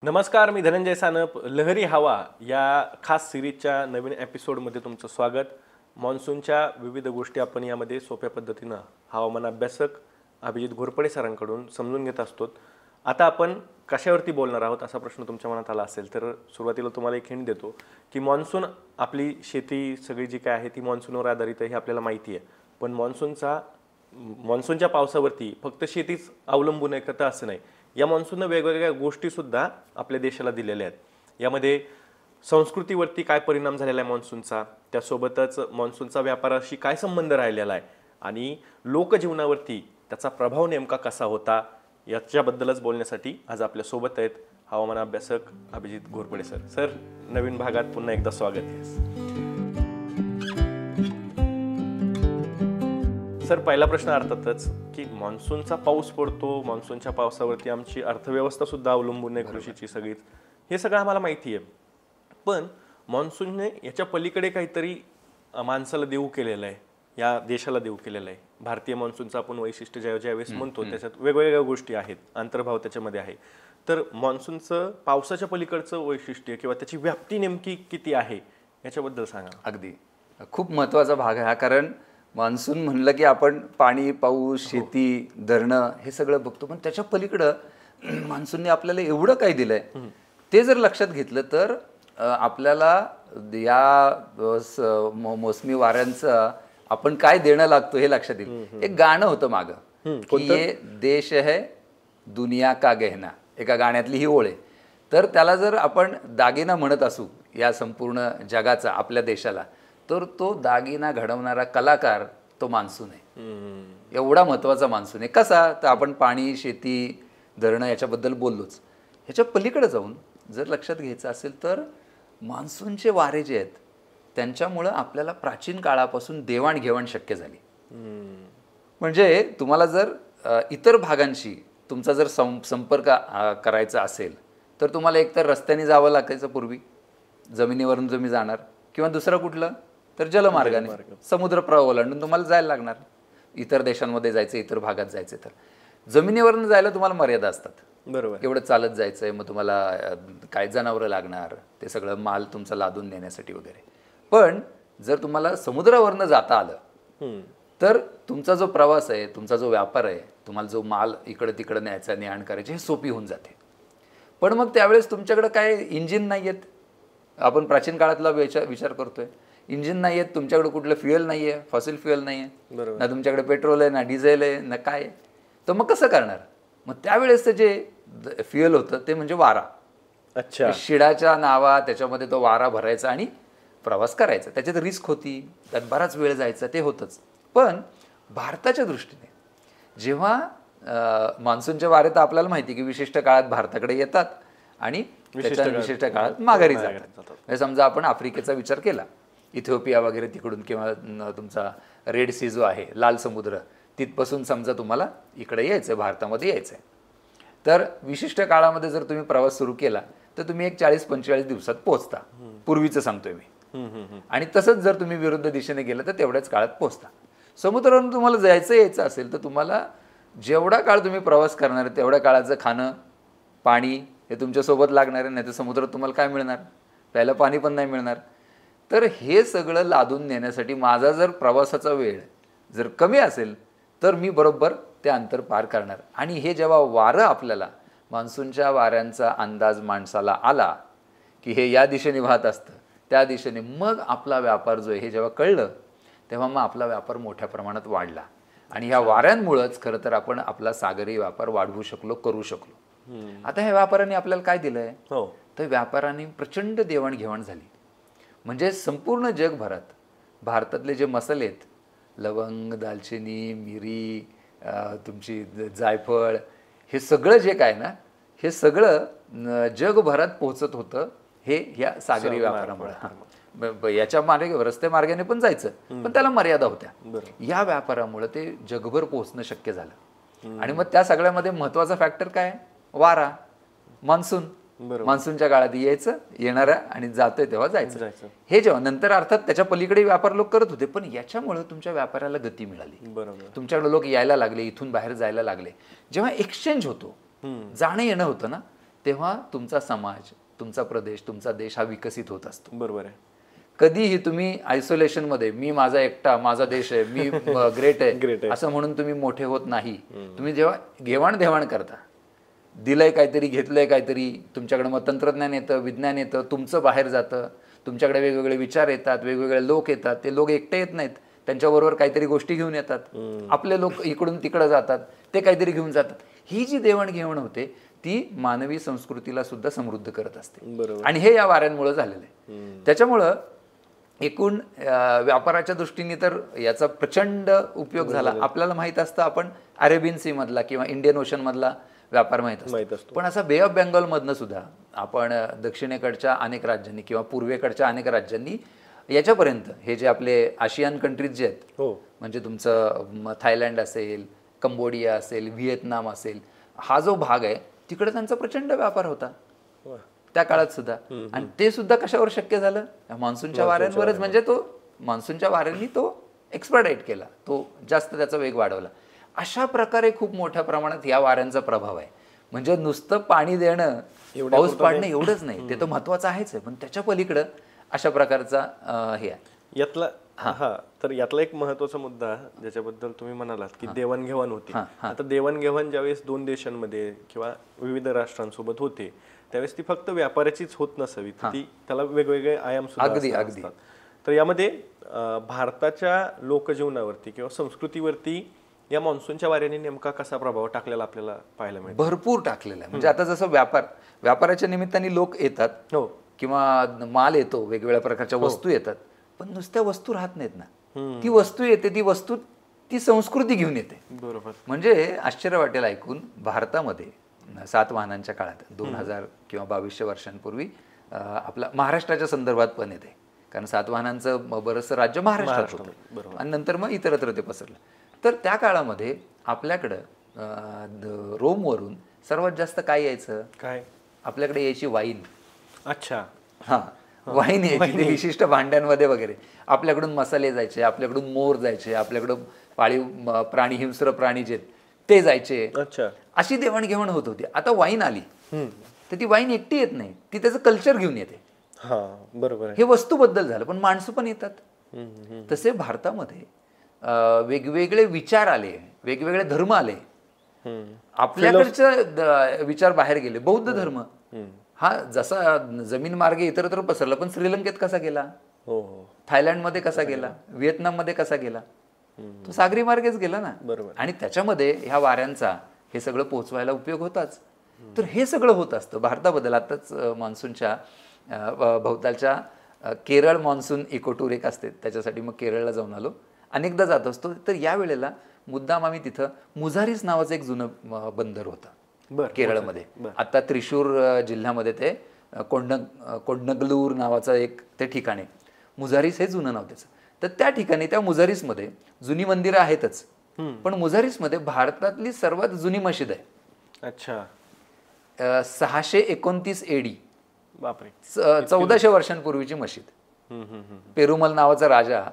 नमस्कार, मी धनंजय सानप. लहरी हवा या खास सिरीजच्या नवीन एपिसोडमध्ये तुमचं स्वागत. मान्सूनच्या विविध गोष्टी आपण यामध्ये सोप्या पद्धतीनं हवामान अभ्यासक अभिजित घोरपडे सरांकडून समजून घेत असतो. आता आपण कशावरती बोलणार आहोत असा प्रश्न तुमच्या मनात आला असेल तर सुरुवातीला तुम्हाला एक हिंट देतो की मान्सून आपली शेती सगळी जी काय आहे ती मान्सूनवर आधारित आहे हे आपल्याला माहिती आहे. पण मान्सूनच्या पावसावरती फक्त शेतीच अवलंबून आहे का असं नाही. या मान्सूननं वेगवेगळ्या गोष्टीसुद्धा आपल्या देशाला दिलेल्या आहेत. यामध्ये संस्कृतीवरती काय परिणाम झालेला आहे मान्सूनचा, त्यासोबतच मान्सूनचा व्यापाराशी काय संबंध राहिलेला आहे आणि लोकजीवनावरती त्याचा प्रभाव नेमका कसा होता याच्याबद्दलच बोलण्यासाठी आज आपल्यासोबत आहेत हवामान अभ्यासक अभिजित घोरपडे सर. सर, नवीन भागात पुन्हा एकदा स्वागत आहे. सर, पहिला प्रश्न अर्थातच की मान्सूनचा पाऊस पडतो, मान्सूनच्या पावसावरती आमची अर्थव्यवस्था सुद्धा अवलंबून आहे, कृषीची सगळीच, हे सगळं आम्हाला माहिती आहे. पण मान्सूनने याच्या पलीकडे काहीतरी माणसाला देऊ केलेलं आहे, या देशाला देऊ केलेलं आहे. भारतीय मान्सूनचं आपण वैशिष्ट्य ज्यावेळेस म्हणतो त्याच्यात वेगवेगळ्या गोष्टी आहेत, अंतर्भाव त्याच्यामध्ये आहे. तर मान्सूनचं पावसाच्या पलीकडचं वैशिष्ट्य किंवा त्याची व्याप्ती नेमकी किती आहे याच्याबद्दल सांगा. अगदी खूप महत्त्वाचा भाग आहे हा. कारण मान्सून म्हणलं की आपण पाणी, पाऊस, शेती, धरणं हे सगळं बघतो. पण त्याच्या पलीकडं मान्सूनने आपल्याला एवढं काय दिलंय ते जर लक्षात घेतलं तर आपल्याला या मोसमी वाऱ्यांचं आपण काय देणं लागतो हे लक्षात येईल. एक गाणं होतं मागं की ये देश है दुनिया का गहना, एका गाण्यातली ही ओळ आहे. तर त्याला जर आपण दागिना म्हणत असू या संपूर्ण जगाचा आपल्या देशाला, तर तो दागिना घडवणारा कलाकार तो मान्सून आहे. एवढा महत्त्वाचा मान्सून आहे. कसा तर आपण पाणी, शेती, धरणं याच्याबद्दल बोललोच. ह्याच्या पलीकडे जाऊन जर लक्षात घ्यायचं असेल तर मान्सूनचे वारे जे आहेत त्यांच्यामुळं आपल्याला प्राचीन काळापासून देवाणघेवाण शक्य झाली. म्हणजे तुम्हाला जर इतर भागांशी तुमचा जर संपर्क करायचा असेल तर तुम्हाला एकतर रस्त्याने जावं लागायचं पूर्वी, जमिनीवरून तुम्ही जाणार, किंवा दुसरं कुठलं तर जलमार्गाने समुद्र प्रवाह ओलांडून तुम्हाला जायला लागणार. इतर देशांमध्ये जायचं, इतर भागात जायचं तर जमिनीवरून जायला तुम्हाला मर्यादा असतात. बरोबर, एवढं चालत जायचंय, मग तुम्हाला काय जनावरं लागणार, ते सगळं माल तुमचा लादून नेण्यासाठी वगैरे. पण जर तुम्हाला समुद्रावरनं जाता आलं तर तुमचा जो प्रवास आहे, तुमचा जो व्यापार आहे, तुम्हाला जो माल इकडं तिकडं न्यायचा, नेआण करायची, हे सोपी होऊन जाते. पण मग त्यावेळेस तुमच्याकडे काय इंजिन नाही आहेत. आपण प्राचीन काळातला विचार करतोय. इंजिन नाही आहेत, तुमच्याकडे कुठलं फ्युएल नाही आहे, फॉसिल फ्युएल नाही आहे, ना तुमच्याकडे पेट्रोल आहे, ना डिझेल आहे, ना काय आहे. तर मग कसं करणार? मग त्यावेळेसचं जे फ्युएल होतं ते म्हणजे वारा. अच्छा, शिडाच्या नावा त्याच्यामध्ये तो वारा भरायचा आणि प्रवास करायचा. त्याच्यात रिस्क होती, त्यात बराच वेळ जायचा, ते होतंच. पण भारताच्या दृष्टीने जेव्हा मान्सूनचे वारे तर आपल्याला माहिती की विशिष्ट काळात भारताकडे येतात आणि विशिष्ट काळात माघारी जातात. म्हणजे समजा आपण आफ्रिकेचा विचार केला, इथिओपिया वगैरे तिकडून, किंवा तुमचा रेड सी जो आहे, लाल समुद्र, तिथपासून समजा तुम्हाला इकडे यायचं आहे, भारतामध्ये यायचं आहे, तर विशिष्ट काळामध्ये जर तुम्ही प्रवास सुरू केला तर तुम्ही एक 40-45 दिवसात पोहोचता, पूर्वीचं सांगतोय मी. आणि तसंच जर तुम्ही विरुद्ध दिशेने गेलं तर तेवढ्याच काळात पोहोचता. समुद्रावरून तुम्हाला यायचं असेल तर तुम्हाला जेवढा काळ तुम्ही प्रवास करणार आहे तेवढ्या काळाचं खाणं, पाणी हे तुमच्यासोबत लागणार आहे. नाही तर समुद्रात तुम्हाला काय मिळणार? प्यायला पाणी पण नाही मिळणार. तर हे सगळं लादून नेण्यासाठी माझा जर प्रवासाचा वेळ जर कमी असेल तर मी बरोबर ते अंतर पार करणार. आणि हे जेव्हा वारं आपल्याला, मान्सूनच्या वाऱ्यांचा अंदाज माणसाला आला की हे या दिशेने वाहत असतं, त्या दिशेने मग आपला व्यापार जो आहे हे जेव्हा कळलं तेव्हा मग आपला व्यापार मोठ्या प्रमाणात वाढला. आणि ह्या वाऱ्यांमुळंच खरं तर आपण आपला सागरी व्यापार वाढवू शकलो, करू शकलो. आता ह्या व्यापाराने आपल्याला काय दिलंय? तर व्यापाराने प्रचंड देवाणघेवाण झाली. म्हणजे संपूर्ण जगभरात भारतातले जे मसाले आहेत, लवंग, दालचिनी, मिरी, तुमची जायफळ, हे सगळं जे काय ना, हे सगळं जगभरात पोहोचत होतं हे ह्या सागरी व्यापारामुळे. याच्या मार्गे रस्ते मार्गाने पण जायचं, पण त्याला मर्यादा होत्या. या व्यापारामुळे ते जगभर पोहोचणं शक्य झालं. आणि मग त्या सगळ्यामध्ये महत्वाचा फॅक्टर काय? वारा, मान्सून. मान्सूनच्या काळात यायचं, येणाऱ्या आणि जातोय तेव्हा जायचं. हे जेव्हा नंतर अर्थात त्याच्या पलीकडे व्यापार लोक करत होते, पण याच्यामुळे तुमच्या व्यापाराला गती मिळाली. तुमच्याकडे लोक यायला लागले, इथून बाहेर जायला लागले. जेव्हा एक्सचेंज होतो, जाणं येणं होतं ना, तेव्हा तुमचा समाज, तुमचा प्रदेश, तुमचा देश हा विकसित होत असतो. बरोबर आहे. कधीही तुम्ही आयसोलेशन मध्ये मी माझा एकटा, माझा देश आहे, मी ग्रेट आहे असं म्हणून तुम्ही मोठे होत नाही. तुम्ही जेव्हा घेवाण करता, दिलंय काहीतरी, घेतलंय काहीतरी, तुमच्याकडे मग तंत्रज्ञान येतं, विज्ञान येतं, तुमचं बाहेर जातं, तुमच्याकडे वेगवेगळे विचार येतात, वेगवेगळे लोक येतात. ते लोक एकटे येत नाहीत, त्यांच्याबरोबर काहीतरी गोष्टी घेऊन येतात. आपले लोक इकडून तिकडं जातात, ते काहीतरी घेऊन जातात. ही जी देवाणघेवाण होते ती मानवी संस्कृतीला सुद्धा समृद्ध करत असते. आणि हे या वाऱ्यांमुळे झालेलं आहे. त्याच्यामुळं एकूण व्यापाराच्या दृष्टीने तर याचा प्रचंड उपयोग झाला. आपल्याला माहित असतं, आपण अरेबियन सी मधला किंवा इंडियन ओशन मधला व्यापार माहित असतो. पण असा बे ऑफ बेंगॉल मधनं सुद्धा आपण दक्षिणेकडच्या अनेक राज्यांनी किंवा पूर्वेकडच्या अनेक राज्यांनी याच्यापर्यंत हे जे आपले आशियान कंट्रीज जे आहेत, म्हणजे तुमचं थायलंड असेल, कंबोडिया असेल, व्हिएतनाम असेल, हा जो भाग आहे तिकडे त्यांचा प्रचंड व्यापार होता त्या काळात सुद्धा. आणि ते सुद्धा कशावर शक्य झालं? मान्सूनच्या वाऱ्यांवरच. म्हणजे तो मान्सूनच्या वाऱ्यांनी तो एक्सपर्टाईट केला, तो जास्त त्याचा वेग वाढवला. अशा प्रकारे खूप मोठ्या प्रमाणात या वाऱ्यांचा प्रभाव आहे. म्हणजे नुसतं पाणी देणं, पाऊस पाडणं एवढंच नाही, ते तर महत्वाचं आहेच आहे, पण त्याच्या पलीकडं अशा प्रकारचा हे आहे यातला. तर यातला एक महत्वाचा मुद्दा ज्याच्याबद्दल तुम्ही म्हणालात की देवाणघेवाण होती. आता देवाणघेवाण ज्यावेळेस दोन देशांमध्ये किंवा विविध राष्ट्रांसोबत होते त्यावेळेस ती फक्त व्यापाराचीच होत नसावी, ती त्याला वेगवेगळे आयाम सुद्धा असतात. तर यामध्ये भारताच्या लोकजीवनावरती किंवा संस्कृतीवरती या मान्सूनच्या वाऱ्याने नेमका कसा प्रभाव टाकलेला आपल्याला पाहायला मिळतो? भरपूर टाकलेला आहे. म्हणजे आता जसं व्यापाराच्या निमित्ताने लोक येतात किंवा माल येतो, वेगवेगळ्या प्रकारच्या वस्तू येतात, पण नुसत्या वस्तू राहत नाहीत ना. ती वस्तू येते, ती संस्कृती घेऊन येते. बरोबर. म्हणजे आश्चर्य वाटेल ऐकून, भारतामध्ये सातवाहनांच्या काळात 2000 किंवा 2200 वर्षांपूर्वी आपला महाराष्ट्राच्या संदर्भात पण येते, कारण सातवाहनांचं बरंचसं राज्य महाराष्ट्रात होतं आणि नंतर मग इतरत्र ते पसरलं. तर त्या काळामध्ये आपल्याकडं रोमवरून सर्वात जास्त काय यायचं? काय? आपल्याकडे यायची वाईन. अच्छा. वाईन यायची, ते विशिष्ट भांड्यांमध्ये वगैरे. आपल्याकडून मसाले जायचे, आपल्याकडून मोर जायचे, आपल्याकडून पाळीव प्राणी, हिंस्र प्राणी जे ते जायचे. अच्छा. अशी देवाणघेवाण होत होती. आता वाईन आली तर ती वाईन एकटी येत नाही, ती त्याचं कल्चर घेऊन येते. बरोबर. हे वस्तूबद्दल झालं, पण माणसं पण येतात. तसे भारतामध्ये वेगवेगळे विचार आले, वेगवेगळे धर्म आले. आपल्याकडचे विचार बाहेर गेले. बौद्ध धर्म हा जसा जमीन मार्गे इतरत्र पसरला, पण श्रीलंकेत कसा गेला, थायलंडमध्ये कसा गेला, व्हिएतनाममध्ये कसा गेला, तो सागरी मार्गेच गेला ना. आणि त्याच्यामध्ये ह्या वाऱ्यांचा हे सगळं पोहोचवायला उपयोग होताच. तर हे सगळं होत असतं भारताबद्दल. आताच मान्सूनच्या भोवतालच्या केरळ मान्सून इको टूर एक असते, त्याच्यासाठी मग केरळला जाऊन आलो. अनेकदा जात असतो. तर यावेळेला मुद्दाम आम्ही तिथं मुझारीस नावाचं एक जुनं बंदर होतं केरळमध्ये. आता त्रिशूर जिल्ह्यामध्ये ते कोंडनगलूर नावाचं एक ते ठिकाण आहे. मुझारीस हे जुनं नाव त्याचं. तर त्या ठिकाणी, त्या मुझारीसमध्ये जुनी मंदिरं आहेतच, पण मुझारीसमध्ये भारतातली सर्वात जुनी मशीद आहे. अच्छा. 629 AD. बापरे. 1400 वर्षांपूर्वीची मशीद. पेरुमल नावाचा राजा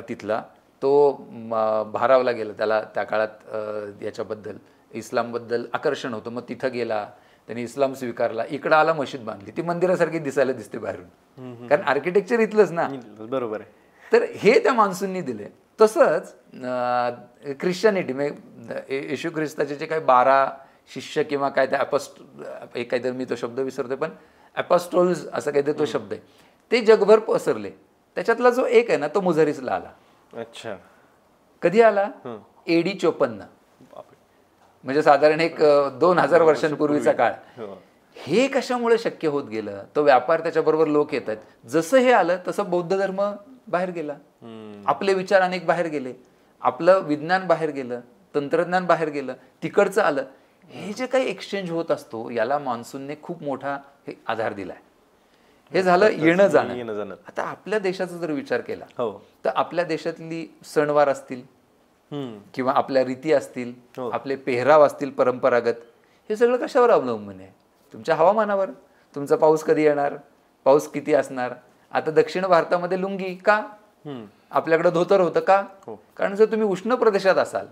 तिथला, तो भारावला गेला. त्याला त्या काळात याच्याबद्दल, इस्लामबद्दल आकर्षण होतं. मग तिथं गेला, त्यांनी इस्लाम स्वीकारला, इकडं आला, मशीद बांधली. ती मंदिरासारखी दिसायला दिसते बाहेरून, कारण आर्किटेक्चर इथलंच ना. बरोबर आहे. तर हे त्या मान्सूननी दिले. तसंच ख्रिश्चनिटी, म्हणजे येशू ख्रिस्ताचे जे काही 12 शिष्य किंवा काय ते एक काहीतरी, मी तो शब्द विसरतोय, पण ॲपॉस्टोल्स असं काहीतरी तो शब्द आहे, ते जगभर पसरले. त्याच्यातला जो एक आहे ना, तो मुझारीसला आला. अच्छा. कधी आला? AD 54. म्हणजे साधारण एक 2000 वर्षांपूर्वीचा काळ. हे कशामुळे शक्य होत गेलं? तो व्यापार, त्याच्याबरोबर लोक येत आहेत. जसं हे आलं तसं बौद्ध धर्म बाहेर गेला, आपले विचार अनेक बाहेर गेले, आपलं विज्ञान बाहेर गेलं, तंत्रज्ञान बाहेर गेलं, तिकडचं आलं. हे जे काही एक्सचेंज होत असतो, याला मान्सूनने खूप मोठा आधार दिलाय. हे झालं येणं जाणं. आता आपल्या देशाचा जर विचार केला तर आपल्या देशातली सणवार असतील किंवा आपल्या रीती असतील, आपले पेहराव असतील परंपरागत, हे सगळं कशावर अवलंबून आहे? तुमच्या हवामानावर. तुमचा पाऊस कधी येणार, पाऊस किती असणार. आता दक्षिण भारतामध्ये लुंगी का, आपल्याकडे धोतर होतं का? कारण जर तुम्ही उष्ण प्रदेशात असाल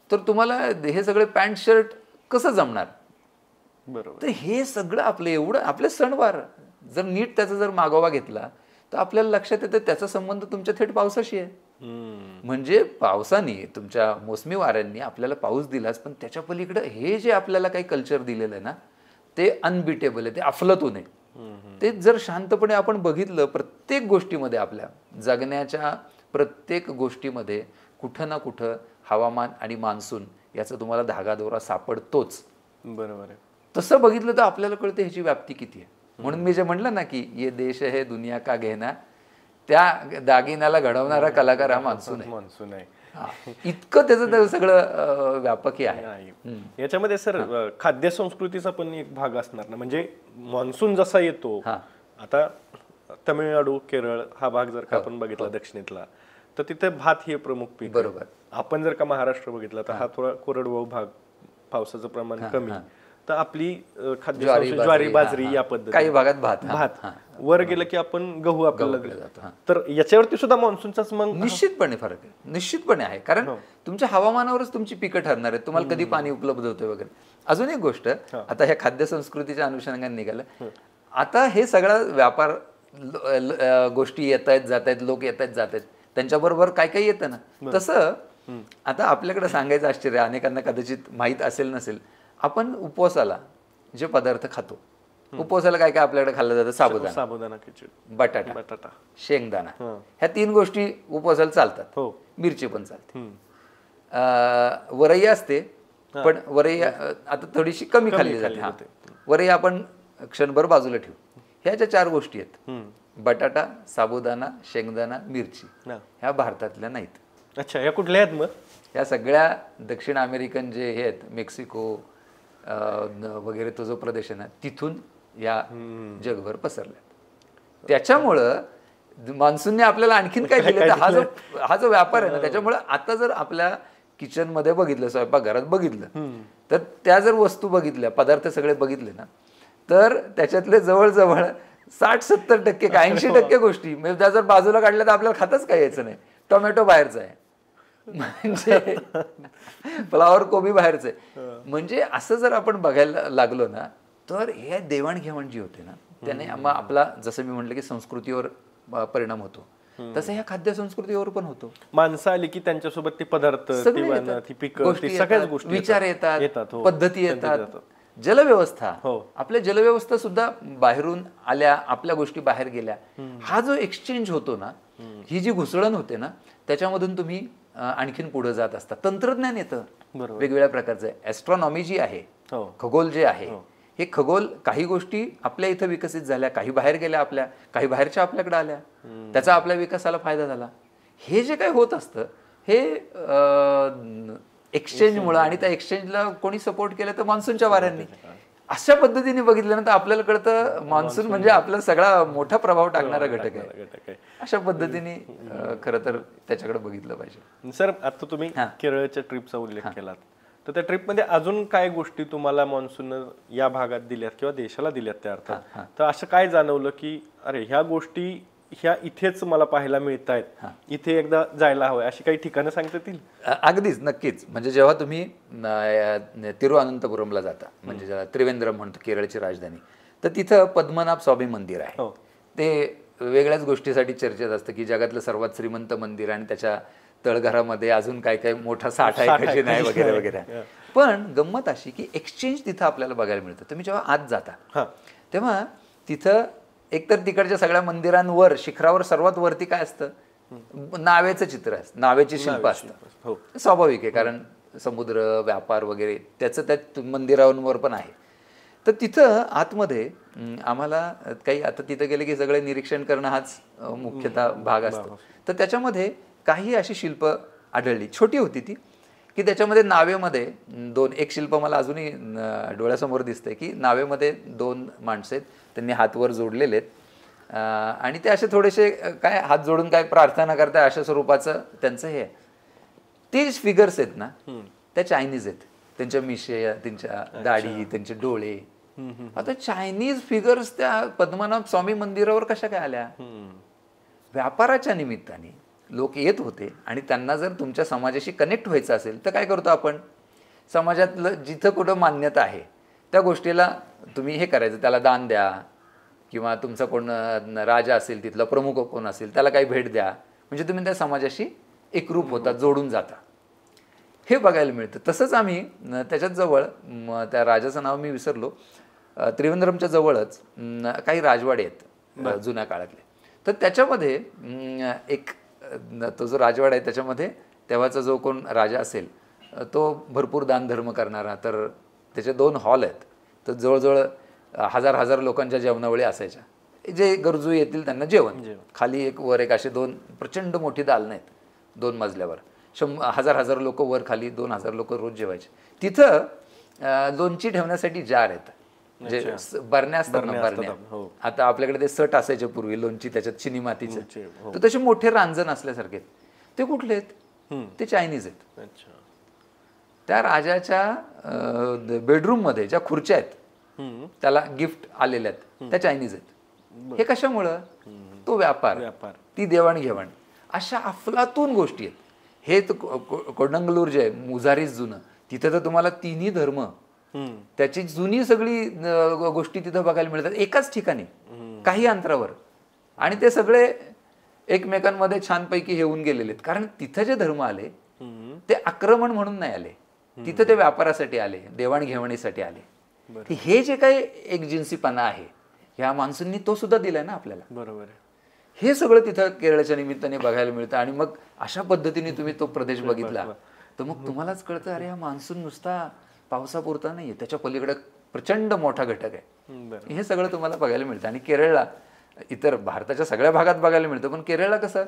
तर तुम्हाला हे सगळे पॅन्ट शर्ट कसं जमणार? बरोबर. तर हे सगळं आपलं एवढं आपले सणवार जर नीट त्याचा जर मागोवा घेतला तर आपल्याला लक्षात येतं त्याचा संबंध तुमच्या थेट पावसाशी आहे. म्हणजे पावसाने तुमच्या मोसमी वाऱ्यांनी आपल्याला पाऊस दिलाच, पण त्याच्या पलीकडे हे जे आपल्याला काही कल्चर दिलेलं आहे ना ते अनबिटेबल आहे, ते अफलातून आहे. ते जर शांतपणे आपण बघितलं प्रत्येक गोष्टीमध्ये आपल्या जगण्याच्या प्रत्येक गोष्टीमध्ये कुठं ना कुठं हवामान आणि मान्सून याचा तुम्हाला धागादोरा सापडतोच. बरोबर आहे. तसं बघितलं तर आपल्याला कळतं ह्याची व्याप्ती किती आहे. म्हणून मी जे म्हटलं ना की ये देश है दुनिया का गहना, त्या दागिन्याला घडवणारा कलाकार हा मान्सून आहे. मान्सून आहे. इतकं त्याचं सगळं व्यापकही आहे. याच्यामध्ये सर खाद्य संस्कृतीचा पण एक भाग असणार ना, म्हणजे मान्सून जसा येतो आता तमिळनाडू केरळ हा भाग जर का आपण बघितला दक्षिणेतला तर तिथे भात हे प्रमुख पीक. बरोबर. आपण जर का महाराष्ट्र बघितला तर हा थोडा कोरडवाहू भाग, पावसाचं प्रमाण कमी. तर आपली खाद्य ज्वारी बाजरी या पद्धती, काही भागात भात वर गेलं की आपण गहू आपल्याला. तर याच्यावरती सुद्धा मान्सूनचाच मग निश्चितपणे फरक आहे, निश्चितपणे आहे. कारण तुमच्या हवामानावरच तुमची पिकं ठरणार आहेत, तुम्हाला कधी पाणी उपलब्ध होतं वगैरे. अजून एक गोष्ट आता ह्या खाद्य संस्कृतीच्या अनुषंगाने निघालं, आता हे सगळा व्यापार गोष्टी येत आहेत जात आहेत, लोक येत आहेत जात आहेत, त्यांच्याबरोबर काय काय येतं ना. तसं आता आपल्याकडे सांगायचं आश्चर्य, अनेकांना कदाचित माहीत असेल नसेल, आपण उपवासाला जे पदार्थ खातो, उपवासाला काय काय आपल्याकडे खाल्लं जातं, साबुदाणा खिचडी, बटाटा, शेंगदाणा, ह्या 3 गोष्टी उपवासाला चालतात. मिरची पण चालते. वरई असते, पण वरई आता थोडीशी कमी खाल्ली जाते. वरई आपण क्षणभर बाजूला ठेवू. ह्या 4 गोष्टी आहेत, बटाटा, साबुदाणा, शेंगदाणा, मिरची, ह्या भारतातल्या नाहीत. अच्छा, या कुठल्या आहेत मग? या सगळ्या दक्षिण अमेरिकन जे हे आहेत, मेक्सिको वगैरे तो जो प्रदेश आहे ना, तिथून या जगभर पसरल्या. त्याच्यामुळं मान्सूनने आपल्याला आणखीन काय दिलं तर हा जो व्यापार आहे ना, त्याच्यामुळं आता जर आपल्या किचनमध्ये बघितलं, स्वयंपाकघरात बघितलं, तर त्या जर वस्तू बघितल्या, पदार्थ सगळे बघितले ना, तर त्याच्यातले जवळजवळ 60-70% 80% गोष्टी म्हणजे त्या जर बाजूला काढल्या तर आपल्याला खाताच काय यायचं नाही. टोमॅटो बाहेरचा आहे, म्हणजे फ्लावर कोबी बाहेरचं आहे. म्हणजे असं जर आपण बघायला लागलो ना, तर हे देवाणघेवाण जी होते ना, त्याने आपला जसं मी म्हटलं की संस्कृतीवर परिणाम होतो, तसं ह्या खाद्य संस्कृतीवर पण होतो. माणसं आली की त्यांच्यासोबत ते पदार्थ, ती पिकं, सगळ्याच गोष्टी, विचार येतात, पद्धती येतात. जलव्यवस्था, आपल्या जलव्यवस्था सुद्धा बाहेरून आल्या, आपल्या गोष्टी बाहेर गेल्या. हा जो एक्सचेंज होतो ना, ही जी घुसळण होते ना, त्याच्यामधून तुम्ही आणखीन पुढे जात असता. तंत्रज्ञान येतं वेगवेगळ्या प्रकारचं. ॲस्ट्रॉनॉमी जी आहे, खगोल जे आहे, हे खगोल काही गोष्टी आपल्या इथं विकसित झाल्या, काही बाहेर गेल्या, आपल्या काही बाहेरच्या आपल्याकडे आल्या, त्याचा आपल्या विकासाला फायदा झाला. हे जे काही होत असतं हे एक्सचेंजमुळे, आणि त्या एक्सचेंजला कोणी सपोर्ट केलं तर मान्सूनच्या वाऱ्यांनी. अशा पद्धतीने बघितल्यानंतर आपल्याला कळतं मान्सून म्हणजे आपला सगळा मोठा प्रभाव टाकणारा घटक आहे. अशा पद्धतीने खरं तर त्याच्याकडे बघितलं पाहिजे. सर, आता तुम्ही केरळच्या ट्रिपचा उल्लेख केलात, तर त्या ट्रिपमध्ये अजून काय गोष्टी तुम्हाला मान्सून या भागात दिल्यात किंवा देशाला दिल्यात त्या अर्थात, तर असं काय जाणवलं की अरे ह्या गोष्टी ह्या इथेच मला पाहायला मिळत आहेत, इथे एकदा जायला हवंय, अशी काही ठिकाणं सांगता येतील? अगदीच, नक्कीच. म्हणजे जेव्हा तुम्ही तिरुअनंतपुरमला जाता, म्हणजे ज्याला त्रिवेंद्रम म्हणतो, केरळची राजधानी, तर तिथं पद्मनाभ स्वामी मंदिर आहे. ते वेगळ्याच गोष्टीसाठी चर्चेत असतं की जगातलं सर्वात श्रीमंत मंदिर, आणि त्याच्या तळघरामध्ये अजून काय काय मोठा साठा आहे, खजिना आहे वगैरे वगैरे. पण गंमत अशी की एक्सचेंज तिथं आपल्याला बघायला मिळतं. तुम्ही जेव्हा आत जाता तेव्हा तिथं एकतर तिकडच्या सगळ्या मंदिरांवर शिखरावर सर्वात वरती काय असतं, नावेचं चित्र असतं, नावेची शिल्प असतं. स्वाभाविक आहे, कारण समुद्र, व्यापार वगैरे त्याचं त्या मंदिरांवर पण आहे. तर तिथं आतमध्ये आम्हाला काही, आता तिथं गेले की सगळे निरीक्षण करणं हाच मुख्यतः भाग असतो. तर त्याच्यामध्ये काही अशी शिल्प आढळली, छोटी होती ती, की त्याच्यामध्ये नावेमध्ये एक शिल्प मला अजूनही डोळ्यासमोर दिसतंय की नावेमध्ये 2 माणसं आहेत, त्यांनी हात वर जोडलेले आहेत, आणि ते असे थोडेसे काय हात जोडून काय प्रार्थना करताय अशा स्वरूपाचं त्यांचं हे आहे. ते फिगर्स आहेत ना, त्या चायनीज आहेत. त्यांच्या मिशे, त्यांच्या दाढी, त्यांचे डोळे. आता चायनीज फिगर्स त्या पद्मनाभ स्वामी मंदिरावर कशा काय आल्या? व्यापाराच्या निमित्ताने लोक येत होते, आणि त्यांना जर तुमच्या समाजाशी कनेक्ट व्हायचं असेल तर काय करतो आपण, समाजातलं जिथं कुठं मान्यता आहे त्या गोष्टीला तुम्ही हे करायचं, त्याला दान द्या किंवा तुमचा कोण राजा असेल, तिथला प्रमुख कोण असेल त्याला काही भेट द्या, म्हणजे तुम्ही त्या समाजाशी एकरूप होता, जोडून जाता, हे बघायला मिळतं. तसंच आम्ही त्याच्याच जवळ, त्या राजाचं नाव मी विसरलो, त्रिवेंद्रमच्या जवळच काही राजवाडे आहेत जुन्या काळातले. तर त्याच्यामध्ये एक तो जो राजवाडा आहे त्याच्यामध्ये तेव्हाचा जो कोण राजा असेल तो भरपूर दानधर्म करणारा, तर त्याचे 2 हॉल आहेत. तर जवळजवळ हजार लोकांच्या जेवणावळी असायच्या, जे गरजू येतील त्यांना जेवण. खाली एक वर एक असे 2 प्रचंड मोठी दालनं आहेत 2 मजल्यावर. हजार लोक वर, खाली 2000 लोक रोज जेवायचे. तिथं लोणची ठेवण्यासाठी जार आहेत, म्हणजे बरण्या असतात ना, बरण्या. आता आपल्याकडे ते सट असायचे पूर्वी लोणची, त्याच्यात चिनी मातीचे, तर तसे मोठे रांजण असल्यासारखे. ते कुठले आहेत? ते चायनीज आहेत. त्या राजाच्या बेडरूम मध्ये ज्या खुर्च्या आहेत त्याला गिफ्ट आलेल्या आहेत, त्या चायनीज आहेत. हे कशामुळं? तो व्यापार, ती देवाणघेवाण, अशा अफलातून गोष्टी आहेत. हे कोडंगलूर जे आहे, मुजारीस जुनं, तिथे तर तुम्हाला 3ही धर्म, त्याची जुनी सगळी गोष्टी तिथं बघायला मिळतात एकाच ठिकाणी, काही अंतरावर. आणि ते सगळे एकमेकांमध्ये छानपैकी हेऊन गेलेले आहेत. कारण तिथं जे धर्म आले ते आक्रमण म्हणून नाही आले, तिथं ते व्यापारासाठी आले, देवाणघेवाणीसाठी आले. हे जे काही एकजिन्सीपणा आहे ह्या माणसांनी तो सुद्धा दिलाय ना आपल्याला. बरोबर. हे सगळं तिथं केरळच्या निमित्ताने बघायला मिळतं. आणि मग अशा पद्धतीने तुम्ही तो प्रदेश बघितला तर मग तुम्हालाच कळतं, अरे हा मान्सून नुसता पावसापुरता नाहीये, त्याच्या पलीकडे प्रचंड मोठा घटक आहे. हे सगळं तुम्हाला बघायला मिळतं. आणि केरळला इतर भारताच्या सगळ्या भागात बघायला मिळतं, पण केरळला कसं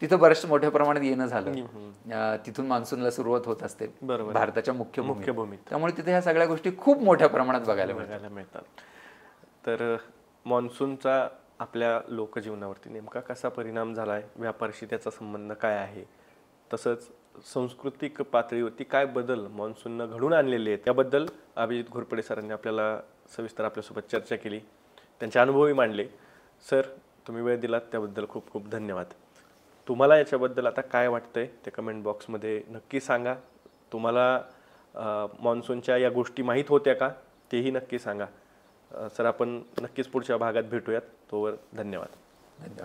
तिथं बऱ्याच मोठ्या प्रमाणात येणं झालं, तिथून मान्सूनला सुरुवात होत असते भारताच्या मुख्य भूमीत, त्यामुळे तिथे ह्या सगळ्या गोष्टी खूप मोठ्या प्रमाणात बघायला मिळतात. तर मान्सूनचा आपल्या लोकजीवनावरती नेमका कसा परिणाम झालाय, व्यापाराशी त्याचा संबंध काय आहे, तसंच सांस्कृतिक पातळीवरती काय बदल मान्सूननं घडून आणलेले आहेत, याबद्दल अभिजित घोरपडे सरांनी आपल्याला सविस्तर आपल्यासोबत चर्चा केली, त्यांचे अनुभवही मांडले. सर, तुम्ही वेळ दिलात त्याबद्दल खूप खूप धन्यवाद. तुम्हाला याच्याबद्दल आता काय वाटतंय ते कमेंट बॉक्समध्ये नक्की सांगा. तुम्हाला मान्सूनच्या या गोष्टी माहीत होत्या का तेही नक्की सांगा. सर, आपण नक्कीच पुढच्या भागात भेटूयात. तोवर धन्यवाद.